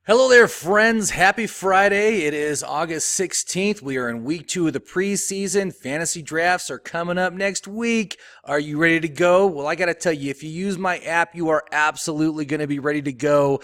Hello there, friends. Happy Friday. It is August 16th. We are in week 2 of the preseason. Fantasy drafts are coming up next week. Are you ready to go? Well, I got to tell you, if you use my app, you are absolutely going to be ready to go.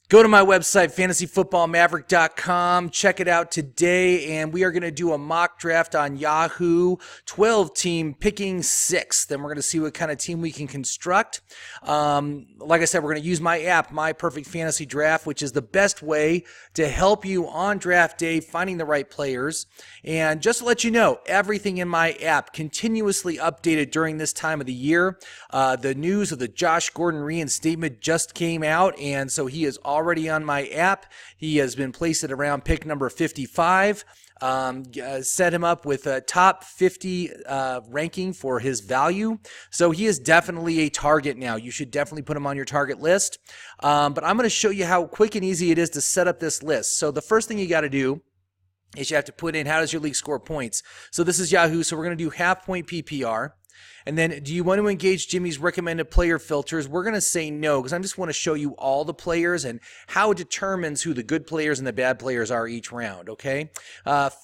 Go to my website, fantasyfootballmaverick.com. Check it out today, and we are going to do a mock draft on Yahoo, 12-team picking 6th. Then we're going to see what kind of team we can construct. Like I said, we're going to use my app, My Perfect Fantasy Draft, which is the best way to help you on draft day finding the right players. And just to let you know, everything in my app continuously updated during this time of the year. The news of the Josh Gordon reinstatement just came out, and so he is already on my app. He has been placed at around pick number 55. Set him up with a top 50 ranking for his value. So he is definitely a target now. You should definitely put him on your target list. But I'm going to show you how quick and easy it is to set up this list. So the first thing you got to do is you have to put in, how does your league score points? So this is Yahoo, so we're going to do half point PPR. And then, do you want to engage Jimmy's recommended player filters? We're going to say no, because I just want to show you all the players and how it determines who the good players and the bad players are each round, okay?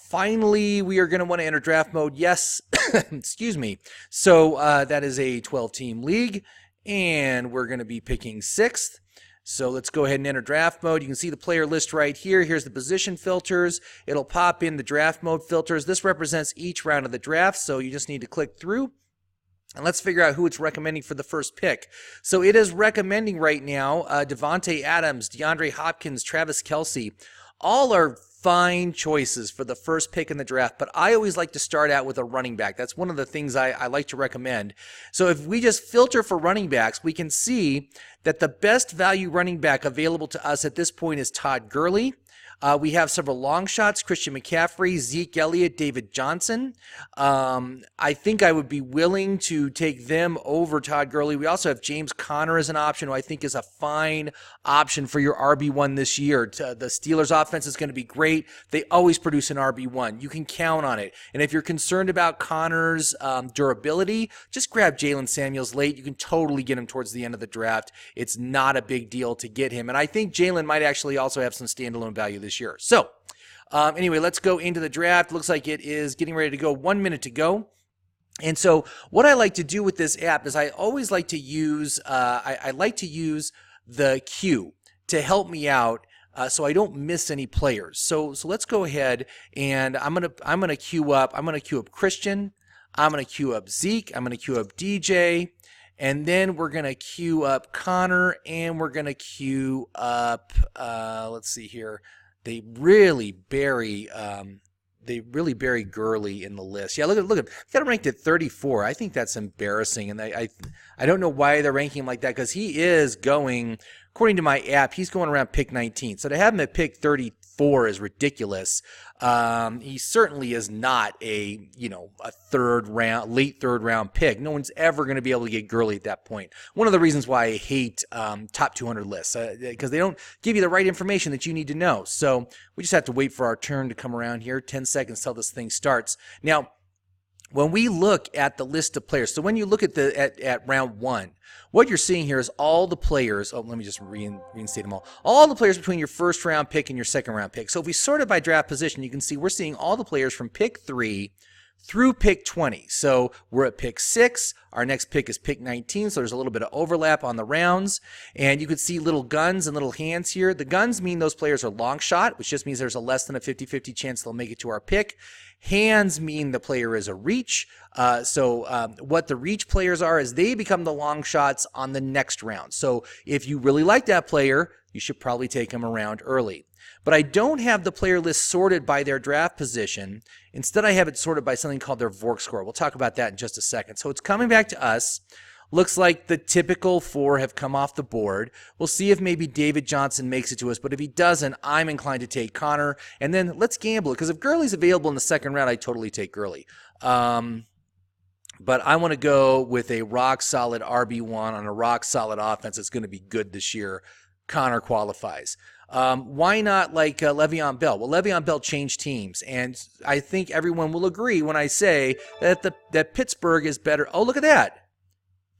Finally, we are going to want to enter draft mode. Yes, excuse me. So that is a 12-team league, and we're going to be picking 6th. So let's go ahead and enter draft mode. You can see the player list right here. Here's the position filters. It'll pop in the draft mode filters. This represents each round of the draft, so you just need to click through. And let's figure out who it's recommending for the first pick. So it is recommending right now Devontae Adams, DeAndre Hopkins, Travis Kelce. All are fine choices for the first pick in the draft, but I always like to start out with a running back. That's one of the things I like to recommend. So if we just filter for running backs, we can see that the best value running back available to us at this point is Todd Gurley. We have several long shots, Christian McCaffrey, Zeke Elliott, David Johnson. I think I would be willing to take them over Todd Gurley. We also have James Conner as an option, who I think is a fine option for your RB1 this year. The Steelers offense is going to be great. They always produce an RB1. You can count on it. And if you're concerned about Conner's durability, just grab Jalen Samuels late. You can totally get him towards the end of the draft. It's not a big deal to get him. And I think Jalen might actually also have some standalone value this year. So anyway, let's go into the draft. Looks like it is getting ready to go. 1 minute to go. And so what I like to do with this app is I always like to use I like to use the queue to help me out so I don't miss any players. So let's go ahead and I'm gonna queue up. I'm gonna queue up Christian. I'm gonna queue up Zeke. I'm gonna queue up DJ. And then we're going to queue up Connor, and we're going to queue up, let's see here. They really bury Gurley in the list. Yeah, look at got him ranked at 34. I think that's embarrassing, and I don't know why they're ranking him like that, because he is going, according to my app, he's going around pick 19. So to have him at pick 34 is ridiculous. He certainly is not a late third round pick. No one's ever going to be able to get Gurley at that point. One of the reasons why I hate top 200 lists, because they don't give you the right information that you need to know. So we just have to wait for our turn to come around here. 10 seconds till this thing starts. Now, when we look at the list of players, so when you look at round 1, what you're seeing here is all the players. Oh, let me just reinstate them all. All the players between your first round pick and your second round pick. So if we sort it by draft position, you can see we're seeing all the players from pick 3 through pick 20. So we're at pick 6. Our next pick is pick 19, so there's a little bit of overlap on the rounds. And you can see little guns and little hands here. The guns mean those players are long shot, which just means there's a less than a 50-50 chance they'll make it to our pick. Hands mean the player is a reach. What the reach players are is they become the long shots on the next round. So if you really like that player, you should probably take them around early. But I don't have the player list sorted by their draft position. Instead, I have it sorted by something called their VORC score. We'll talk about that in just a second. So it's coming back to us. Looks like the typical 4 have come off the board. We'll see if maybe David Johnson makes it to us, but if he doesn't, I'm inclined to take Connor. And then let's gamble it, because if Gurley's available in the second round, I totally take Gurley. But I want to go with a rock-solid RB1 on a rock-solid offense that's going to be good this year. Connor qualifies. Why not like Le'Veon Bell? Well, Le'Veon Bell changed teams, and I think everyone will agree when I say that that Pittsburgh is better. Oh, look at that.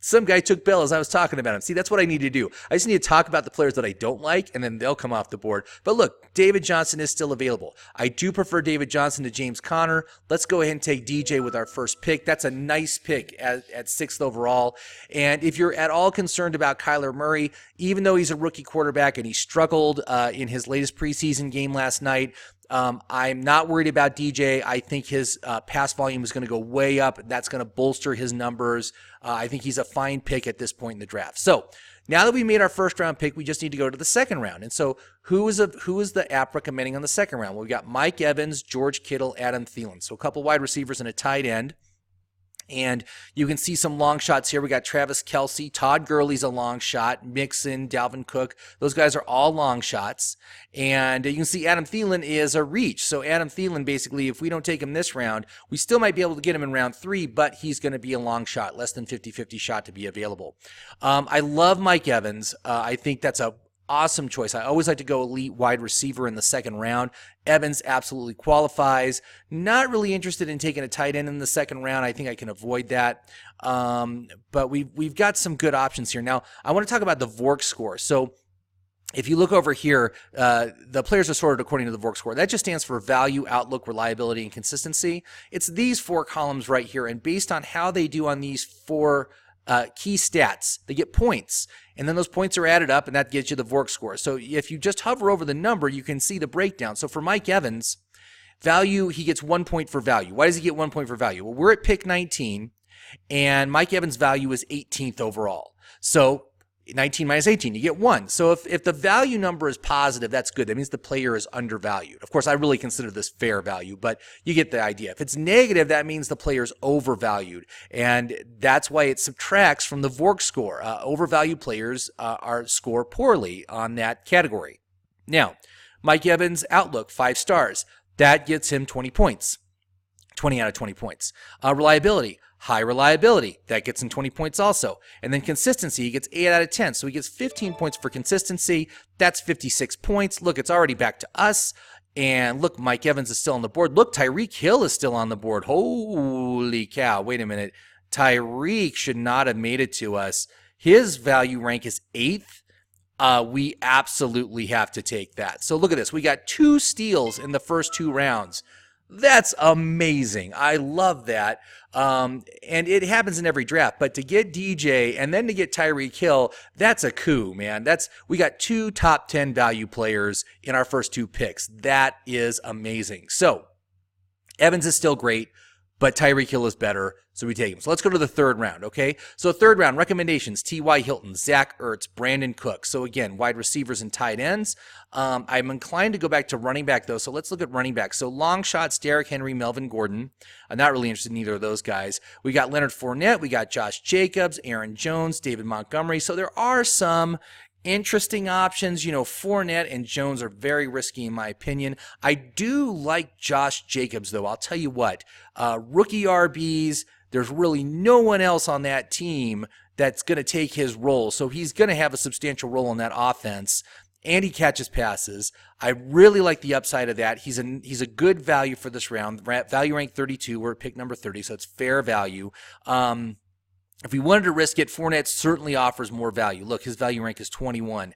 Some guy took Bell as I was talking about him. See, that's what I need to do. I just need to talk about the players that I don't like, and then they'll come off the board. But look, David Johnson is still available. I do prefer David Johnson to James Conner. Let's go ahead and take DJ with our first pick. That's a nice pick at 6th overall. And if you're at all concerned about Kyler Murray, even though he's a rookie quarterback and he struggled in his latest preseason game last night, I'm not worried about DJ. I think his pass volume is going to go way up. That's going to bolster his numbers. I think he's a fine pick at this point in the draft. So now that we made our first round pick, we just need to go to the second round. And so who is the app recommending on the second round? Well, we got Mike Evans, George Kittle, Adam Thielen. So a couple wide receivers and a tight end. And you can see some long shots here. We got Travis Kelce, Todd Gurley's a long shot, Mixon, Dalvin Cook. Those guys are all long shots. And you can see Adam Thielen is a reach. So Adam Thielen, basically, if we don't take him this round, we still might be able to get him in round 3, but he's going to be a long shot, less than 50-50 shot to be available. I love Mike Evans. I think that's a awesome choice. I always like to go elite wide receiver in the second round. Evans absolutely qualifies. Not really interested in taking a tight end in the second round. I think I can avoid that. But we've got some good options here. Now, I want to talk about the VORC score. So if you look over here, the players are sorted according to the VORC score. That just stands for value, outlook, reliability, and consistency. It's these 4 columns right here. And based on how they do on these 4 key stats, they get points, and then those points are added up, and that gets you the VORC score. So if you just hover over the number, you can see the breakdown. So for Mike Evans, value, he gets 1 point for value. Why does he get 1 point for value? Well, we're at pick 19, and Mike Evans' value is 18th overall. So 19 minus 18, you get 1. So if the value number is positive, that's good. That means the player is undervalued. Of course, I really consider this fair value, but you get the idea. If it's negative, that means the player is overvalued, and that's why it subtracts from the VORC score. Overvalued players are score poorly on that category. Now, Mike Evans' outlook, 5 stars. That gets him 20 points. 20 out of 20 points. Reliability, high reliability. That gets him 20 points also. And then consistency, he gets 8 out of 10. So he gets 15 points for consistency. That's 56 points. Look, it's already back to us. And look, Mike Evans is still on the board. Look, Tyreek Hill is still on the board. Holy cow. Wait a minute. Tyreek should not have made it to us. His value rank is 8th. We absolutely have to take that. So look at this. We got 2 steals in the first 2 rounds. That's amazing. I love that. And it happens in every draft. But to get DJ and then to get Tyreek Hill, that's a coup, man. We got 2 top 10 value players in our first 2 picks. That is amazing. So Evans is still great, but Tyreek Hill is better, so we take him. So let's go to the third round, okay? So third round, recommendations, T.Y. Hilton, Zach Ertz, Brandon Cook. So again, wide receivers and tight ends. I'm inclined to go back to running back, though, so let's look at running back. So long shots, Derrick Henry, Melvin Gordon. I'm not really interested in either of those guys. We got Leonard Fournette, we got Josh Jacobs, Aaron Jones, David Montgomery. So there are some interesting options. You know, Fournette and Jones are very risky in my opinion. I do like Josh Jacobs, though. I'll tell you what, rookie RBs, there's really no one else on that team that's going to take his role. So he's going to have a substantial role in that offense. And he catches passes. I really like the upside of that. He's a good value for this round. Value rank 32. We're at pick number 30, so it's fair value. If we wanted to risk it, Fournette certainly offers more value. Look, his value rank is 21.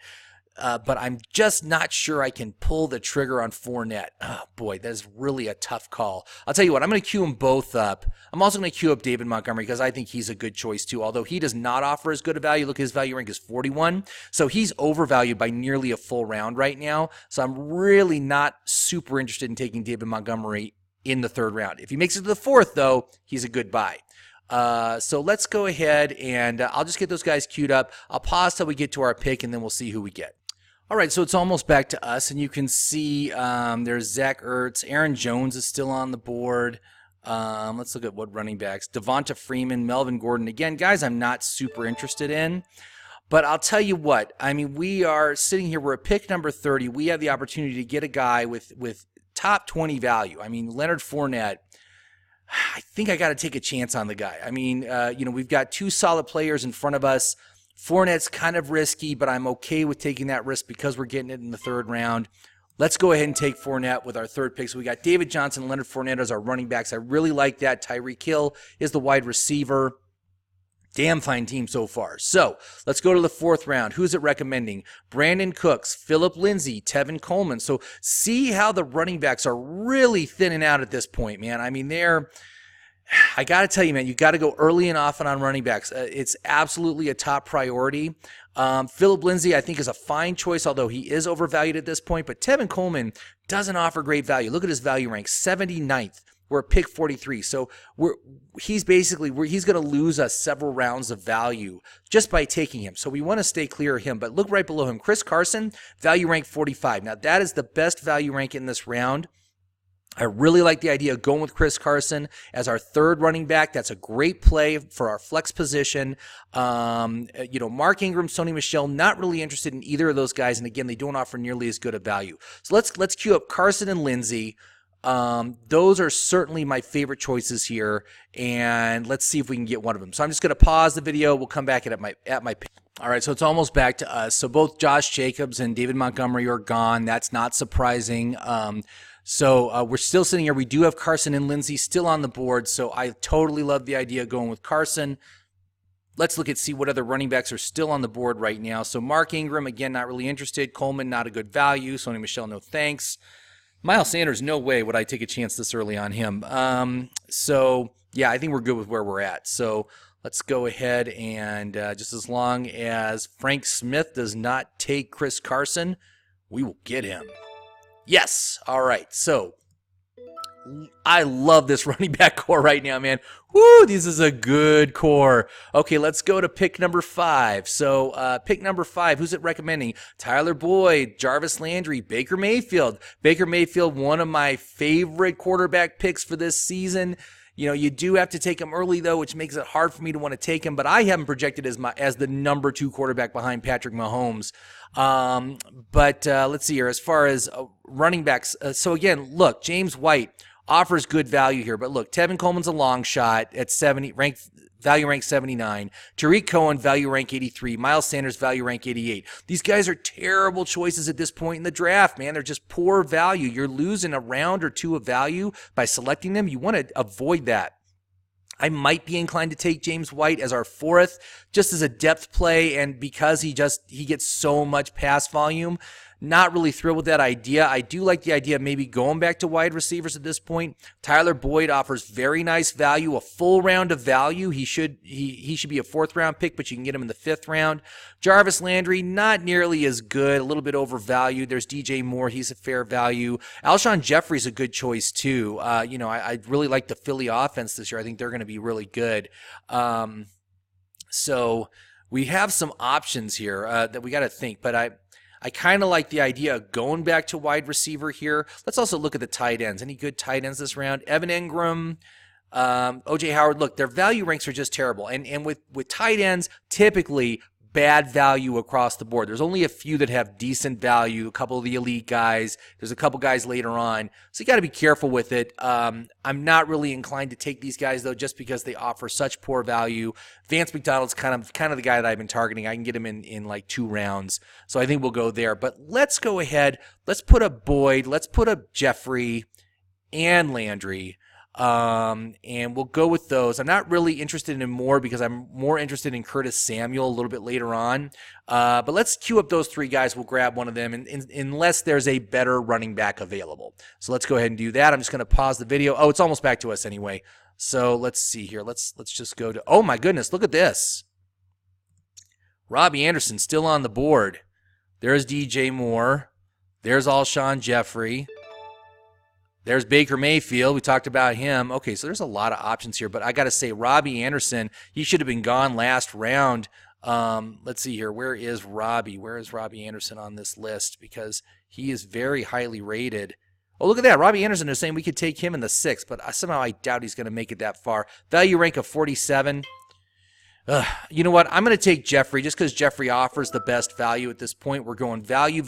But I'm just not sure I can pull the trigger on Fournette. Oh, boy, that is really a tough call. I'll tell you what, I'm going to queue them both up. I'm also going to queue up David Montgomery because I think he's a good choice too, although he does not offer as good a value. Look, his value rank is 41, so he's overvalued by nearly a full round right now. So I'm really not super interested in taking David Montgomery in the third round. If he makes it to the fourth, though, he's a good buy. So let's go ahead and I'll just get those guys queued up. I'll pause till we get to our pick, and then we'll see who we get. All right, so it's almost back to us, and you can see there's Zach Ertz. Aaron Jones is still on the board. Let's look at what running backs. Devonta Freeman, Melvin Gordon. Again, guys I'm not super interested in. But I'll tell you what. I mean, we are sitting here. We're at pick number 30. We have the opportunity to get a guy with top 20 value. I mean, Leonard Fournette. I think I got to take a chance on the guy. I mean, we've got 2 solid players in front of us. Fournette's kind of risky, but I'm okay with taking that risk because we're getting it in the third round. Let's go ahead and take Fournette with our third pick. So we got David Johnson, Leonard Fournette as our running backs. I really like that. Tyreek Hill is the wide receiver. Damn fine team so far. So let's go to the 4th round. Who's it recommending? Brandon Cooks, Phillip Lindsay, Tevin Coleman. So see how the running backs are really thinning out at this point, man. I mean, I got to tell you, man, you got to go early and often on running backs. It's absolutely a top priority. Phillip Lindsay, I think, is a fine choice, although he is overvalued at this point. But Tevin Coleman doesn't offer great value. Look at his value rank, 79th. We're at pick 43. So he's going to lose us several rounds of value just by taking him. So we want to stay clear of him. But look right below him, Chris Carson, value rank 45. Now that is the best value rank in this round. I really like the idea of going with Chris Carson as our 3rd running back. That's a great play for our flex position. Mark Ingram, Sony Michel, not really interested in either of those guys. And again, they don't offer nearly as good a value. So let's queue up Carson and Lindsay. Those are certainly my favorite choices here, and let's see if we can get one of them. So I'm just going to pause the video. We'll come back at my pick. All right, so it's almost back to us. So both Josh Jacobs and David Montgomery are gone. That's not surprising. So we're still sitting here. We do have Carson and Lindsay still on the board, so I totally love the idea of going with Carson. Let's see what other running backs are still on the board right now. So Mark Ingram, again, not really interested. Coleman, not a good value. Sony Michel, no thanks. Miles Sanders, no way would I take a chance this early on him. So, yeah, I think we're good with where we're at. So let's go ahead and just as long as Frank Smith does not take Chris Carson, we will get him. Yes. All right. So I love this running back core right now, man. Woo, this is a good core. Okay, let's go to pick number 5. So pick number 5, who's it recommending? Tyler Boyd, Jarvis Landry, Baker Mayfield. Baker Mayfield, one of my favorite quarterback picks for this season. You know, you do have to take him early, though, which makes it hard for me to want to take him. But I have him projected as the number 2 quarterback behind Patrick Mahomes. But let's see here. As far as running backs, so again, look, James White offers good value here. But look, Tevin Coleman's a long shot at value rank 79. Tariq Cohen, value rank 83. Miles Sanders, value rank 88. These guys are terrible choices at this point in the draft, man. They're just poor value. You're losing a round or 2 of value by selecting them. You want to avoid that. I might be inclined to take James White as our 4th, just as a depth play, and because he gets so much pass volume. Not really thrilled with that idea. I do like the idea of maybe going back to wide receivers at this point. Tyler Boyd offers very nice value, a full round of value. He should be a 4th round pick, but you can get him in the 5th round. Jarvis Landry, not nearly as good, a little bit overvalued. There's DJ Moore, he's a fair value. Alshon Jeffrey's a good choice too. I really like the Philly offense this year. I think they're going to be really good. So we have some options here that we got to think, but I kind of like the idea of going back to wide receiver here. Let's also look at the tight ends. Any good tight ends this round? Evan Ingram, O.J. Howard. Look, their value ranks are just terrible. And with tight ends, typically bad value across the board. There's only a few that have decent value, a couple of the elite guys. There's a couple guys later on. So you got to be careful with it. I'm not really inclined to take these guys, though, just because they offer such poor value. Vance McDonald's kind of the guy that I've been targeting. I can get him in like 2 rounds. So I think we'll go there. But let's go ahead. Let's put up Boyd. Let's put up Jeffrey and Landry. And we'll go with those. I'm not really interested in Moore because I'm more interested in Curtis Samuel a little bit later on. But let's queue up those 3 guys. We'll grab one of them unless there's a better running back available. So let's go ahead and do that. I'm just going to pause the video. Oh, it's almost back to us anyway. So let's see here. Let's just go to, oh my goodness, look at this. Robbie Anderson still on the board. There's DJ Moore. There's Alshon Jeffrey. There's Baker Mayfield. We talked about him. Okay, so there's a lot of options here, but I got to say Robbie Anderson, he should have been gone last round. Let's see here. Where is Robbie? Where is Robbie Anderson on this list? Because he is very highly rated. Oh, look at that. Robbie Anderson is saying we could take him in the 6th, but somehow I doubt he's going to make it that far. Value rank of 47. You know what? I'm going to take Jeffrey just because Jeffrey offers the best value at this point. We're going value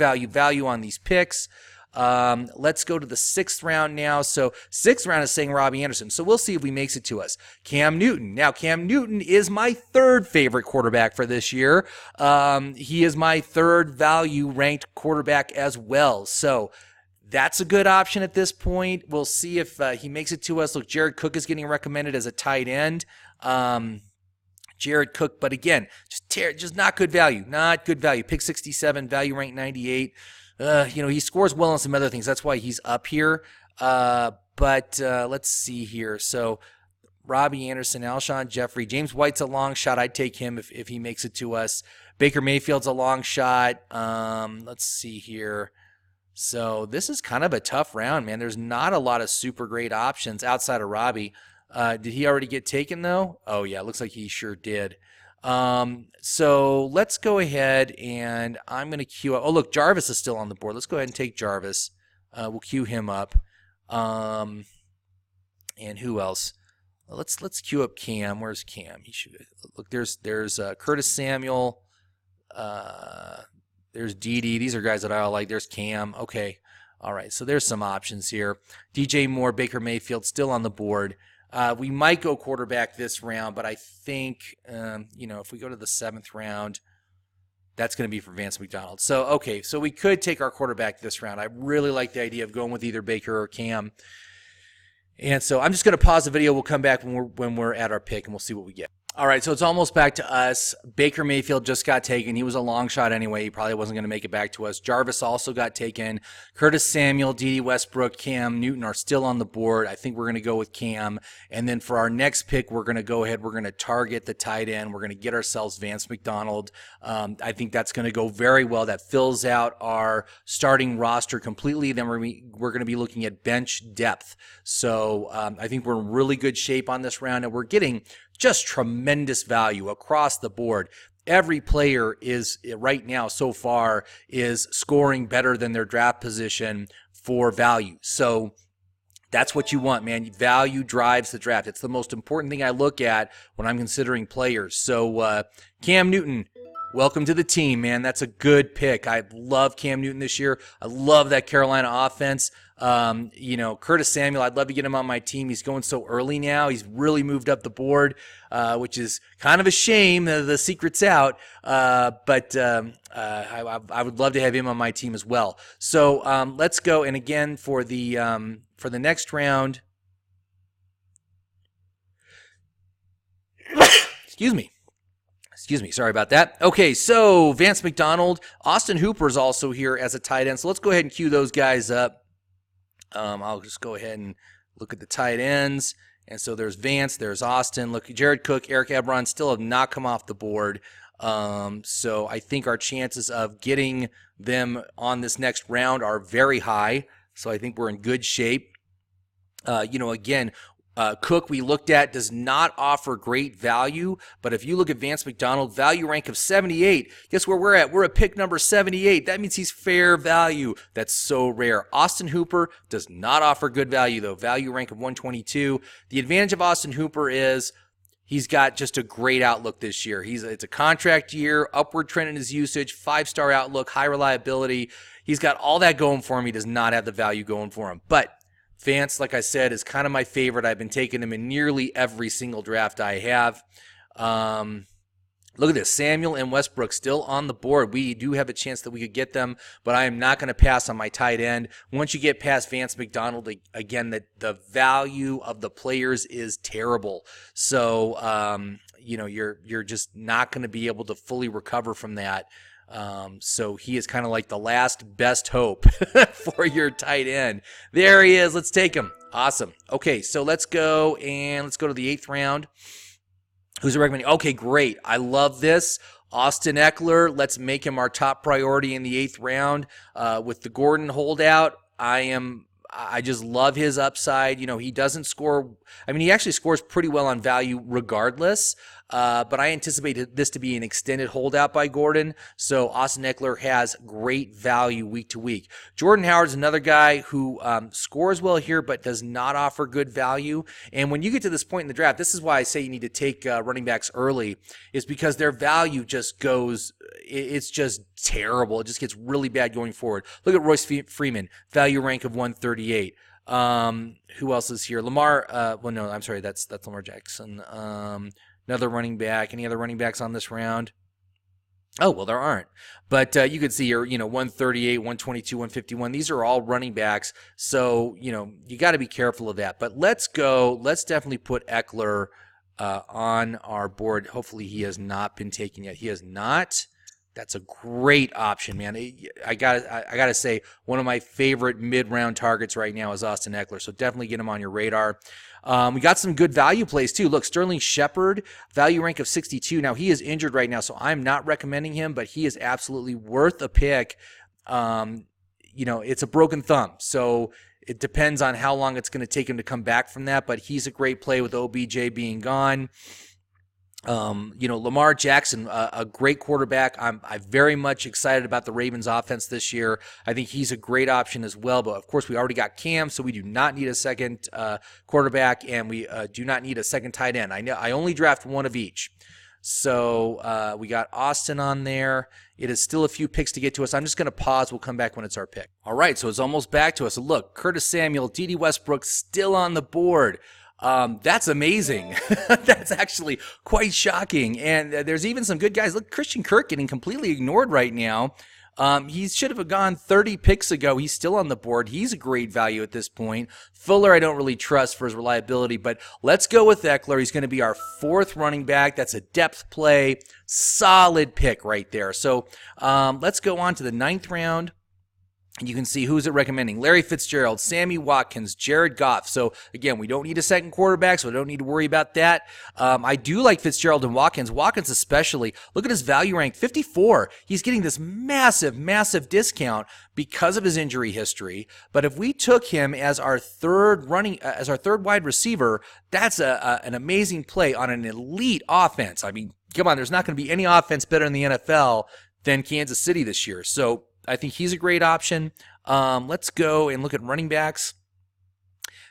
on these picks. Let's go to the 6th round now. So 6th round is saying Robbie Anderson. So we'll see if he makes it to us. Cam Newton. Now, Cam Newton is my 3rd favorite quarterback for this year. He is my 3rd value ranked quarterback as well. So that's a good option at this point. We'll see if he makes it to us. Look, Jared Cook is getting recommended as a tight end. Jared Cook, but again, just not good value. Not good value. Pick 67, value rank 98. He scores well on some other things. That's why he's up here. But let's see here. So Robbie Anderson, Alshon Jeffrey, James White's a long shot. I'd take him if he makes it to us. Baker Mayfield's a long shot. Let's see here. So this is kind of a tough round, man. There's not a lot of super great options outside of Robbie. Did he already get taken, though? Oh, yeah, it looks like he sure did. So let's go ahead, and I'm going to queue up. Oh, look, Jarvis is still on the board. Let's go ahead and take Jarvis. We'll queue him up. And who else? Let's queue up Cam. Where's Cam? He should look. There's Curtis Samuel. There's Dede. These are guys that I all like. There's Cam. Okay. All right. So there's some options here. DJ Moore, Baker Mayfield still on the board. We might go quarterback this round, but I think, if we go to the 7th round, that's going to be for Vance McDonald. So, okay, so we could take our quarterback this round. I really like the idea of going with either Baker or Cam. And so I'm just going to pause the video. We'll come back when we're at our pick, and we'll see what we get. All right, so it's almost back to us. Baker Mayfield just got taken. He was a long shot anyway. He probably wasn't going to make it back to us. Jarvis also got taken. Curtis Samuel, Dede Westbrook, Cam Newton are still on the board. I think we're going to go with Cam. And then for our next pick, we're going to go ahead. We're going to target the tight end. We're going to get ourselves Vance McDonald. I think that's going to go very well. That fills out our starting roster completely. Then we're going to be looking at bench depth. So I think we're in really good shape on this round, and we're getting just tremendous value across the board. Every player is right now so far is scoring better than their draft position for value. So that's what you want, man. Value drives the draft. It's the most important thing I look at when I'm considering players. So Cam Newton, welcome to the team, man. That's a good pick. I love Cam Newton this year. I love that Carolina offense. Curtis Samuel, I'd love to get him on my team. He's going so early now. He's really moved up the board, which is kind of a shame. The secret's out. But I would love to have him on my team as well. So let's go. And again, for the next round, excuse me, sorry about that. Okay, so Vance McDonald, Austin Hooper is also here as a tight end. So let's go ahead and cue those guys up. I'll just go ahead and look at the tight ends. And so there's Vance, there's Austin. Look, Jared Cook, Eric Ebron still have not come off the board. So I think our chances of getting them on this next round are very high. So I think we're in good shape. Cook, we looked at, does not offer great value, but if you look at Vance McDonald, value rank of 78, guess where we're at? We're at pick number 78. That means he's fair value. That's so rare. Austin Hooper does not offer good value, though. Value rank of 122. The advantage of Austin Hooper is he's got just a great outlook this year. It's a contract year, upward trend in his usage, 5-star outlook, high reliability. He's got all that going for him. He does not have the value going for him. But Vance, like I said, is kind of my favorite. I've been taking him in nearly every single draft I have. Look at this. Samuel and Westbrook still on the board. We do have a chance that we could get them, but I am not going to pass on my tight end. Once you get past Vance McDonald, again, the value of the players is terrible. So, you're just not going to be able to fully recover from that. So he is kind of like the last best hope for your tight end. There he is. Let's take him. Awesome. Okay, so let's go to the 8th round. Who's a recommending? Okay, great. I love this. Austin Eckler. Let's make him our top priority in the 8th round. With the Gordon holdout, I just love his upside. He doesn't score. He actually scores pretty well on value regardless. But I anticipate this to be an extended holdout by Gordon. So Austin Eckler has great value week to week. Jordan Howard's another guy who scores well here but does not offer good value. And when you get to this point in the draft, this is why I say you need to take running backs early, is because their value just goes, it's just terrible. It just gets really bad going forward. Look at Royce Freeman, value rank of 138. Who else is here? That's Lamar Jackson. Another running back. Any other running backs on this round? Oh, well, there aren't. But you could see here, 138, 122, 151. These are all running backs. So, you got to be careful of that. But let's go. Let's definitely put Eckeler on our board. Hopefully he has not been taken yet. He has not. That's a great option, man. I gotta say, one of my favorite mid-round targets right now is Austin Eckler, so definitely get him on your radar. We got some good value plays, too. Look, Sterling Shepard, value rank of 62. Now, he is injured right now, so I'm not recommending him, but he is absolutely worth a pick. It's a broken thumb, so it depends on how long it's going to take him to come back from that, but he's a great play with OBJ being gone. Lamar Jackson, a great quarterback. I'm very much excited about the Ravens offense this year. I think he's a great option as well, but of course we already got Cam, so we do not need a second quarterback, and we do not need a second tight end. I only draft one of each. So we got Austin on there. It is still a few picks to get to us. I'm just going to pause. We'll come back when it's our pick. All right, so it's almost back to us. So look, Curtis Samuel, D.D. Westbrook still on the board. That's amazing. That's actually quite shocking. And there's even some good guys. Look, Christian Kirk getting completely ignored right now. He should have gone 30 picks ago. He's still on the board. He's a great value at this point. Fuller, I don't really trust for his reliability, but let's go with Eckeler. He's going to be our fourth running back. That's a depth play. Solid pick right there. So let's go on to the 9th round. And you can see who's it recommending. Larry Fitzgerald, Sammy Watkins, Jared Goff. So, again, we don't need a second quarterback, so we don't need to worry about that. I do like Fitzgerald and Watkins. Watkins especially. Look at his value rank, 54. He's getting this massive, massive discount because of his injury history. But if we took him as our third wide receiver, that's an amazing play on an elite offense. I mean, come on, there's not going to be any offense better in the NFL than Kansas City this year. So, I think he's a great option. Let's go and look at running backs.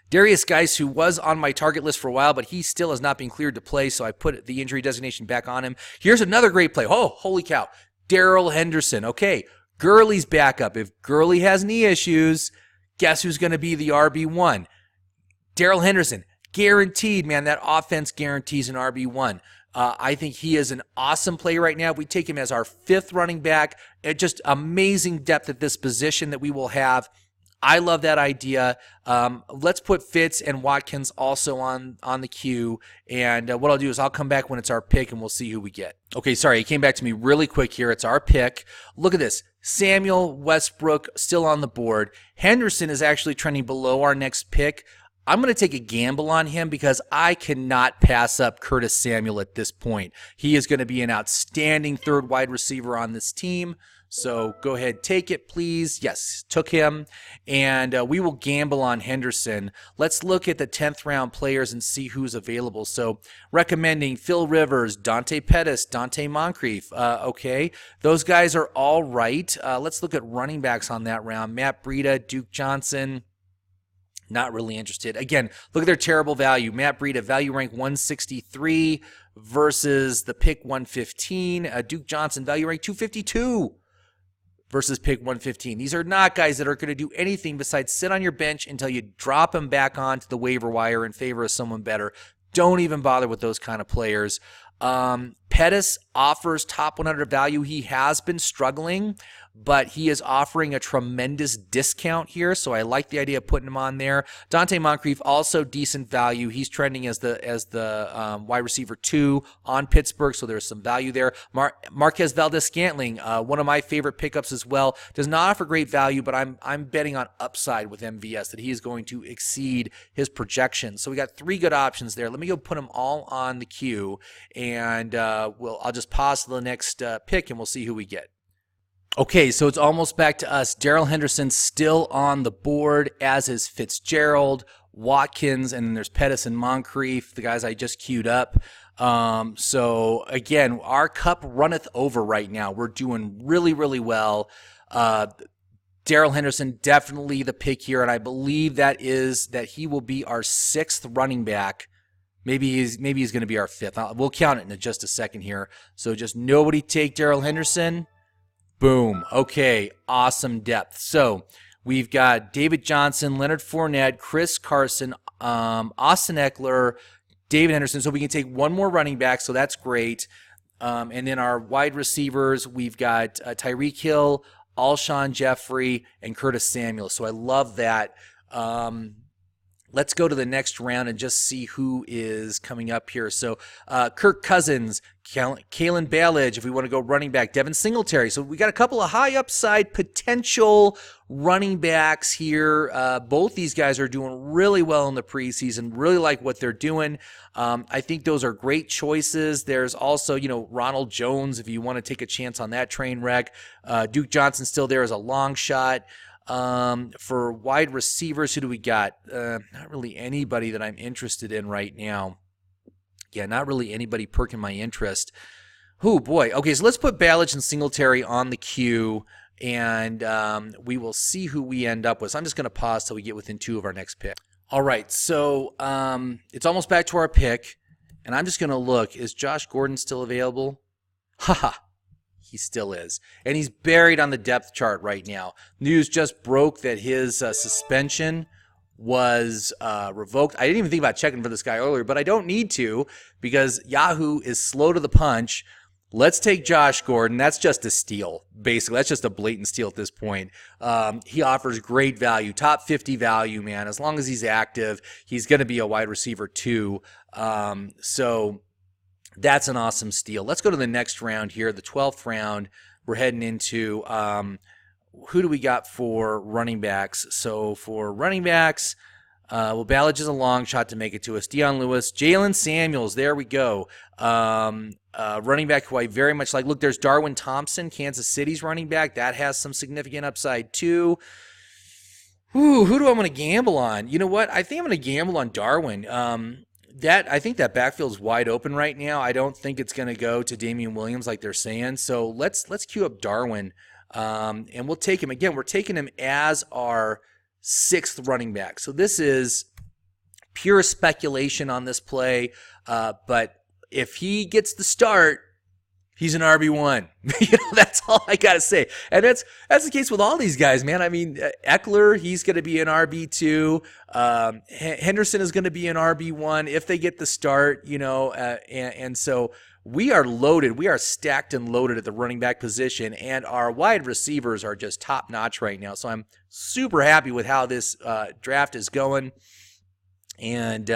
Darius Geis, who was on my target list for a while, but he still has not been cleared to play, so I put the injury designation back on him. Here's another great play. Oh, holy cow. Darrell Henderson. Okay, Gurley's backup. If Gurley has knee issues, guess who's going to be the RB1? Darrell Henderson. Guaranteed, man. That offense guarantees an RB1. I think he is an awesome play right now. We take him as our 5th running back. Just amazing depth at this position that we will have. I love that idea. Let's put Fitz and Watkins also on the queue. And what I'll do is I'll come back when it's our pick, and we'll see who we get. Okay, sorry, it came back to me really quick here. It's our pick. Look at this. Samuel, Westbrook still on the board. Henderson is actually trending below our next pick. I'm going to take a gamble on him because I cannot pass up Curtis Samuel at this point. He is going to be an outstanding third wide receiver on this team. So go ahead, take it, please. Yes, took him. And we will gamble on Henderson. Let's look at the 10th round players and see who's available. So recommending Phil Rivers, Dante Pettis, Dante Moncrief. Okay, those guys are all right. Let's look at running backs on that round. Matt Breida, Duke Johnson. Not really interested. Again, look at their terrible value. Matt Breida, value rank 163 versus the pick 115. Duke Johnson, value rank 252 versus pick 115. These are not guys that are going to do anything besides sit on your bench until you drop them back onto the waiver wire in favor of someone better. Don't even bother with those kind of players. Pettis offers top 100 value. He has been struggling, but he is offering a tremendous discount here, so I like the idea of putting him on there. Dante Moncrief, also decent value. He's trending as the wide receiver 2 on Pittsburgh, so there's some value there. Marquez Valdes-Scantling, one of my favorite pickups as well, does not offer great value, but I'm betting on upside with MVS that he is going to exceed his projections. So we got 3 good options there. Let me go put them all on the queue, and I'll just pause to the next pick, and we'll see who we get. Okay, so it's almost back to us. Darrell Henderson still on the board, as is Fitzgerald, Watkins, and then there's Pettis and Moncrief, the guys I just queued up. So, again, our cup runneth over right now. We're doing really, really well. Darrell Henderson, definitely the pick here, and I believe that he will be our 6th running back. Maybe he's going to be our 5th. We'll count it in just a second here. So just nobody take Darrell Henderson. Boom. Okay, awesome depth. So we've got David Johnson, Leonard Fournette, Chris Carson, Austin Eckler, David Henderson. So we can take one more running back, so that's great. And then our wide receivers, we've got Tyreek Hill, Alshon Jeffrey, and Curtis Samuel. So I love that. let's go to the next round and just see who is coming up here. So Kirk Cousins, Kalen Ballage, if we want to go running back, Devin Singletary. So we got a couple of high upside potential running backs here. Both these guys are doing really well in the preseason, really like what they're doing. I think those are great choices. There's also, Ronald Jones, if you want to take a chance on that train wreck. Duke Johnson still there as a long shot. For wide receivers, who do we got? Not really anybody that I'm interested in right now. Yeah, not really anybody perking my interest. Oh, boy. Okay, so let's put Ballage and Singletary on the queue, and we will see who we end up with. So I'm just going to pause till we get within 2 of our next pick. All right, so it's almost back to our pick, and I'm just going to look. Is Josh Gordon still available? Haha. He still is. And he's buried on the depth chart right now. News just broke that his suspension was revoked. I didn't even think about checking for this guy earlier, but I don't need to because Yahoo is slow to the punch. Let's take Josh Gordon. That's just a steal, basically. That's just a blatant steal at this point. He offers great value, top 50 value, man. As long as he's active, he's going to be a wide receiver too. So that's an awesome steal. Let's go to the next round here, the 12th round. We're heading into who do we got for running backs? So for running backs, Ballage is a long shot to make it to us. Deion Lewis, Jalen Samuels, there we go. Running back who I very much like. Look, there's Darwin Thompson, Kansas City's running back. That has some significant upside too. Who do I want to gamble on? You know what? I think I'm going to gamble on Darwin. I think that backfield is wide open right now. I don't think it's going to go to Damian Williams like they're saying. So let's queue up Darwin, and we'll take him. Again, we're taking him as our 6th running back. So this is pure speculation on this play, but if he gets the start, he's an RB1. That's all I got to say. And that's the case with all these guys, man. I mean, Eckeler, he's going to be an RB2. Henderson is going to be an RB1 if they get the start, and so we are loaded. We are stacked and loaded at the running back position, and our wide receivers are just top notch right now. So I'm super happy with how this draft is going. And,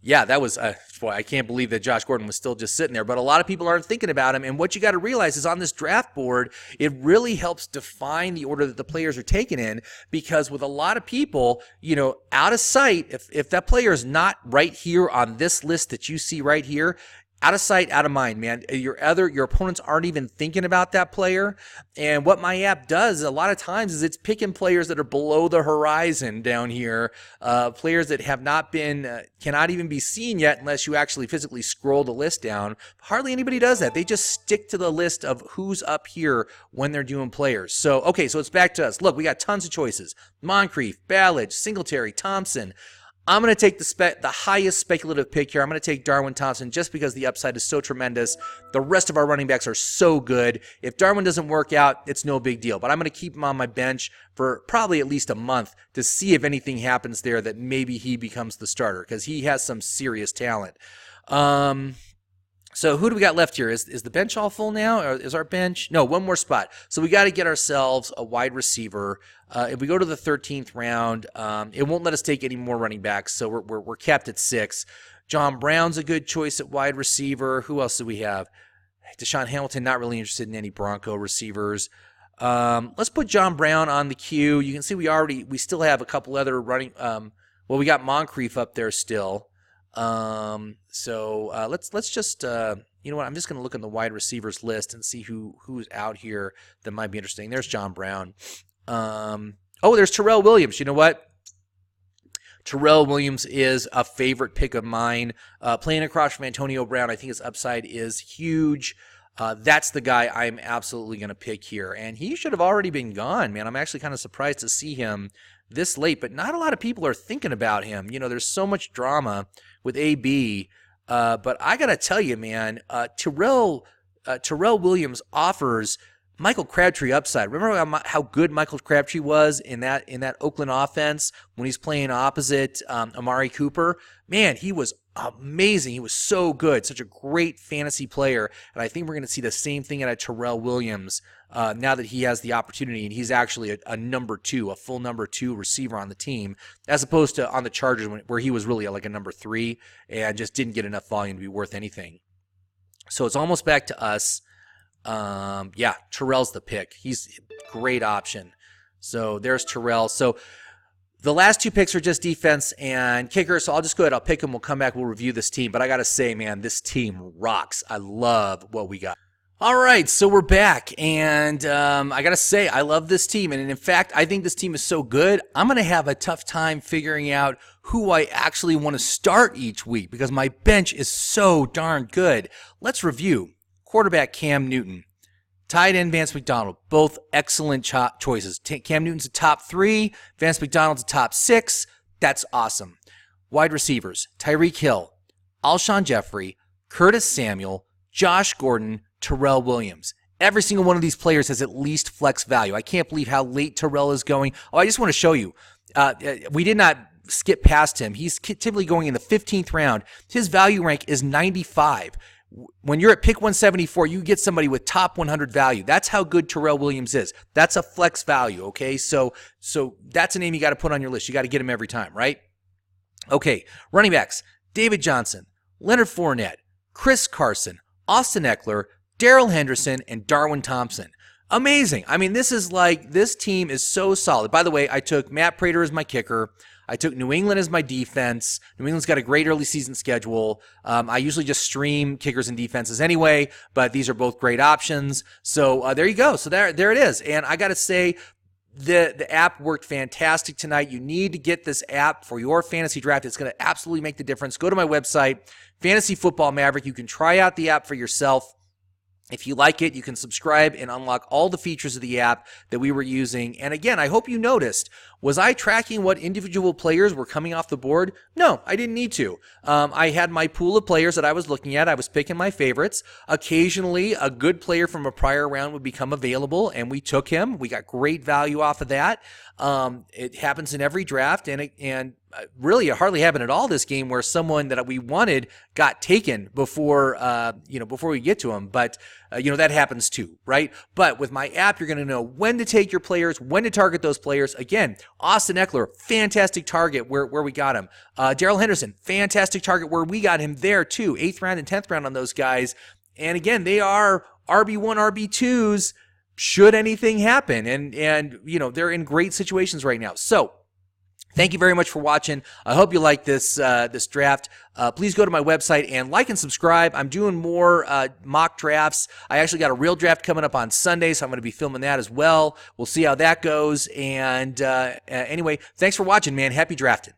yeah, that was, boy, I can't believe that Josh Gordon was still just sitting there. But a lot of people aren't thinking about him. And what you got to realize is on this draft board, it really helps define the order that the players are taken in. Because with a lot of people, out of sight, if that player is not right here on this list that you see right here, out of sight, out of mind, man. Your opponents aren't even thinking about that player. And what my app does a lot of times is it's picking players that are below the horizon down here, players that have not been, cannot even be seen yet unless you actually physically scroll the list down. Hardly anybody does that. They just stick to the list of who's up here when they're doing players. So, okay, so it's back to us. Look, we got tons of choices. Moncrief, Ballage, Singletary, Thompson. I'm going to take the highest speculative pick here. I'm going to take Darwin Thompson just because the upside is so tremendous. The rest of our running backs are so good. If Darwin doesn't work out, it's no big deal. But I'm going to keep him on my bench for probably at least a month to see if anything happens there that maybe he becomes the starter because he has some serious talent. So who do we got left here? Is the bench all full now? Or is our bench? No, one more spot. So we got to get ourselves a wide receiver. If we go to the 13th round, it won't let us take any more running backs. So we're capped at 6. John Brown's a good choice at wide receiver. Who else do we have? Deshaun Hamilton, not really interested in any Bronco receivers. Let's put John Brown on the queue. You can see we still have a couple other running. We got Moncrief up there still. So let's just you know what? I'm just going to look in the wide receivers list and see who's out here that might be interesting. There's John Brown. There's Tyrell Williams. You know what? Tyrell Williams is a favorite pick of mine. Playing across from Antonio Brown, I think his upside is huge. That's the guy I'm absolutely going to pick here. And he should have already been gone, man. I'm actually kind of surprised to see him this late, but not a lot of people are thinking about him. There's so much drama with AB. But I got to tell you, man, Tyrell Williams offers Michael Crabtree upside. Remember how good Michael Crabtree was in that Oakland offense when he's playing opposite Amari Cooper? Man, he was amazing. He was so good, such a great fantasy player. And I think we're going to see the same thing out of Tyrell Williams now that he has the opportunity, and he's actually a number 2, a full number 2 receiver on the team, as opposed to on the Chargers where he was really like a number 3 and just didn't get enough volume to be worth anything. So it's almost back to us. Yeah, Tyrell's the pick. He's a great option. So there's Tyrell. So the last 2 picks are just defense and kicker, so I'll just go ahead. I'll pick them. We'll come back. We'll review this team. But I got to say, man, this team rocks. I love what we got. All right, so we're back, and I got to say, I love this team. And in fact, I think this team is so good, I'm going to have a tough time figuring out who I actually want to start each week because my bench is so darn good. Let's review. Quarterback Cam Newton. Tight end Vance McDonald, both excellent choices. Cam Newton's a top 3, Vance McDonald's a top 6. That's awesome. Wide receivers, Tyreek Hill, Alshon Jeffrey, Curtis Samuel, Josh Gordon, Tyrell Williams. Every single one of these players has at least flex value. I can't believe how late Tyrell is going. Oh, I just want to show you. We did not skip past him. He's typically going in the 15th round. His value rank is 95. When you're at pick 174, you get somebody with top 100 value. That's how good Tyrell Williams is. That's a flex value, okay? So that's a name you got to put on your list. You got to get him every time, right? Okay, running backs, David Johnson, Leonard Fournette, Chris Carson, Austin Eckler, Darrell Henderson, and Darwin Thompson. Amazing. I mean, this team is so solid. By the way, I took Matt Prater as my kicker. I took New England as my defense. New England's got a great early season schedule. I usually just stream kickers and defenses anyway, but these are both great options. So there you go. So there it is. And I got to say, the app worked fantastic tonight. You need to get this app for your fantasy draft. It's going to absolutely make the difference. Go to my website, Fantasy Football Maverick. You can try out the app for yourself. If you like it, you can subscribe and unlock all the features of the app that we were using. And again, I hope you noticed, was I tracking what individual players were coming off the board? No, I didn't need to. I had my pool of players that I was looking at. I was picking my favorites. Occasionally, a good player from a prior round would become available, and we took him. We got great value off of that. It happens in every draft, and really it hardly happened at all this game where someone that we wanted got taken before we get to him. But that happens too, right? But with my app, you're going to know when to take your players, when to target those players. Again, Austin Eckler, fantastic target where we got him. Darrell Henderson, fantastic target where we got him there too. 8th round and 10th round on those guys. And again, they are RB1, RB2s should anything happen. And they're in great situations right now. So thank you very much for watching. I hope you like this draft. Please go to my website and like and subscribe. I'm doing more mock drafts. I actually got a real draft coming up on Sunday, so I'm going to be filming that as well. We'll see how that goes. And anyway, thanks for watching, man. Happy drafting.